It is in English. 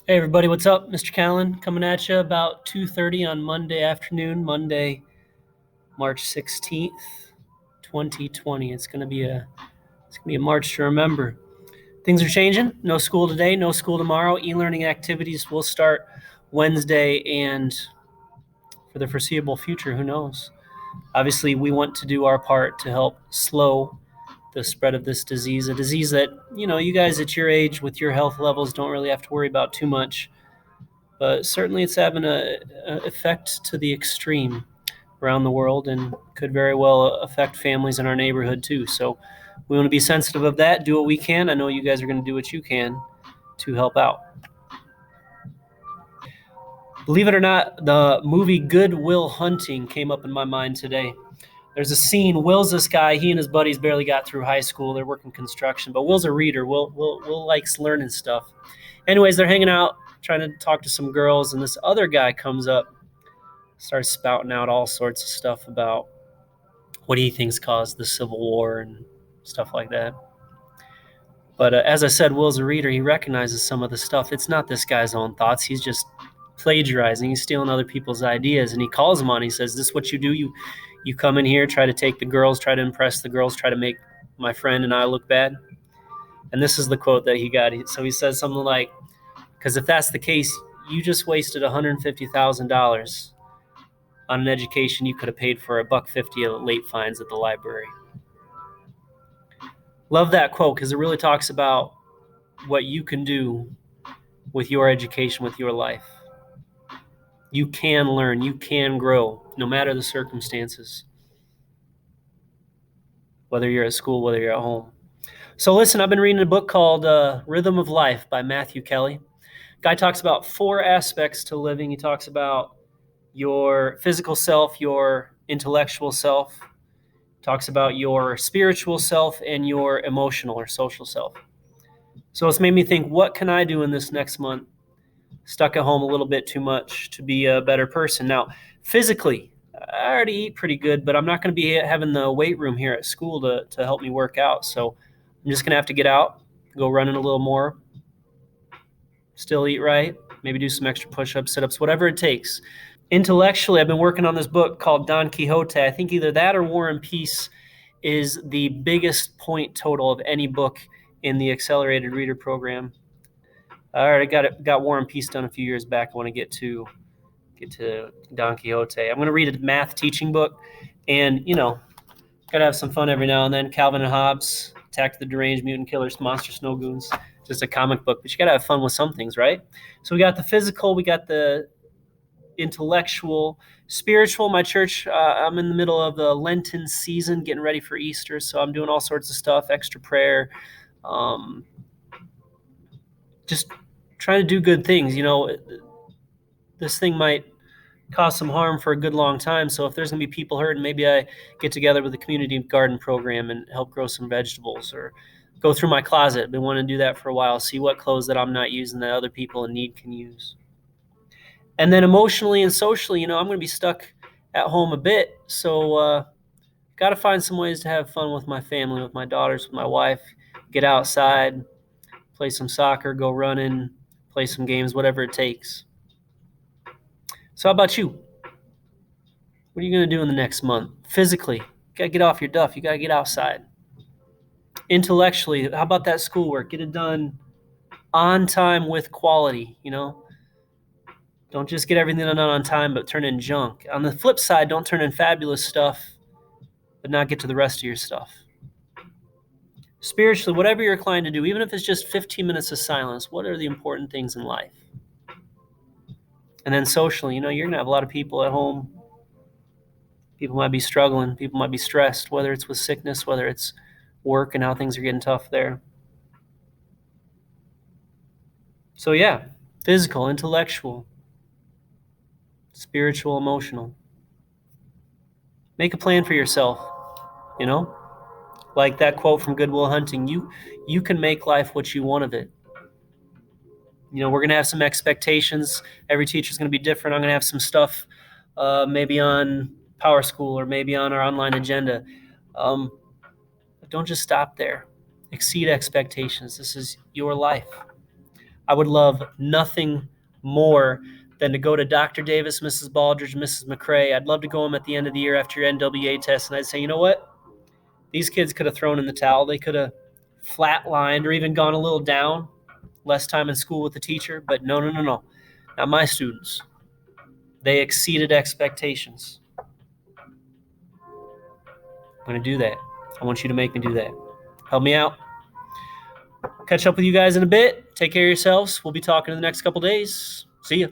Hey everybody, what's up? Mr. Callan coming at you about 2:30 on Monday afternoon, Monday, March 16th, 2020. It's gonna be a March to remember. Things are changing. No school today, no school tomorrow. E-learning activities will start Wednesday and for the foreseeable future, who knows? Obviously, we want to do our part to help slow the spread of this disease, a disease that, you guys at your age with your health levels don't really have to worry about too much. But certainly it's having a effect to the extreme around the world and could very well affect families in our neighborhood too. So we want to be sensitive of that, do what we can. I know you guys are going to do what you can to help out. Believe it or not, the movie Good Will Hunting came up in my mind today. There's a scene. Will's this guy. He and his buddies barely got through high school. They're working construction, but Will's a reader. Will likes learning stuff. Anyways, they're hanging out, trying to talk to some girls, and this other guy comes up, starts spouting out all sorts of stuff about what he thinks caused the Civil War and stuff like that. But as I said, Will's a reader. He recognizes some of the stuff. It's not this guy's own thoughts. He's just plagiarizing. He's stealing other people's ideas. And he calls him on. He says, "This is what you do. You come in here, try to take the girls, try to impress the girls, try to make my friend and I look bad." And this is the quote that he got. So he says something like, "Because if that's the case, you just wasted $150,000 on an education you could have paid for $1.50 of late fines at the library." Love that quote because it really talks about what you can do with your education, with your life. You can learn, you can grow, no matter the circumstances, whether you're at school, whether you're at home. So listen, I've been reading a book called Rhythm of Life by Matthew Kelly. Guy talks about 4 aspects to living. He talks about your physical self, your intellectual self, talks about your spiritual self, and your emotional or social self. So it's made me think, what can I do in this next month? Stuck at home a little bit too much to be a better person. Now, physically, I already eat pretty good, but I'm not going to be having the weight room here at school to help me work out. So I'm just going to have to get out, go running a little more, still eat right, maybe do some extra push-ups, sit-ups, whatever it takes. Intellectually, I've been working on this book called Don Quixote. I think either that or War and Peace is the biggest point total of any book in the accelerated reader program. I already got War and Peace done a few years back. I want to get to Don Quixote. I'm going to read a math teaching book, and gotta have some fun every now and then. Calvin and Hobbes, Attack of the Deranged Mutant Killers, Monster Snow Goons. Just a comic book, but you gotta have fun with some things, right? So we got the physical, we got the intellectual, spiritual. My church, I'm in the middle of the Lenten season, getting ready for Easter, so I'm doing all sorts of stuff, extra prayer, just trying to do good things. This thing might cause some harm for a good long time. So if there's going to be people hurting, maybe I get together with the community garden program and help grow some vegetables, or go through my closet. I've been wanting to do that for a while, see what clothes that I'm not using that other people in need can use. And then emotionally and socially, I'm going to be stuck at home a bit. So got to find some ways to have fun with my family, with my daughters, with my wife, get outside, play some soccer, go running, play some games, whatever it takes. So how about you? What are you going to do in the next month? Physically, you got to get off your duff. You got to get outside. Intellectually, how about that schoolwork? Get it done on time with quality, Don't just get everything done on time, but turn in junk. On the flip side, don't turn in fabulous stuff, but not get to the rest of your stuff. Spiritually, whatever you're inclined to do, even if it's just 15 minutes of silence, what are the important things in life? And then socially, you're going to have a lot of people at home. People might be struggling. People might be stressed, whether it's with sickness, whether it's work and how things are getting tough there. So yeah, physical, intellectual, spiritual, emotional. Make a plan for yourself, you know? Like that quote from Good Will Hunting, you can make life what you want of it. We're going to have some expectations. Every teacher's going to be different. I'm going to have some stuff maybe on Power School or maybe on our online agenda. But don't just stop there. Exceed expectations. This is your life. I would love nothing more than to go to Dr. Davis, Mrs. Baldridge, Mrs. McCrae. I'd love to go home at the end of the year after your NWA test, and I'd say, you know what? These kids could have thrown in the towel. They could have flatlined or even gone a little down, less time in school with the teacher. But no. Not my students. They exceeded expectations. I'm going to do that. I want you to make me do that. Help me out. Catch up with you guys in a bit. Take care of yourselves. We'll be talking in the next couple days. See ya.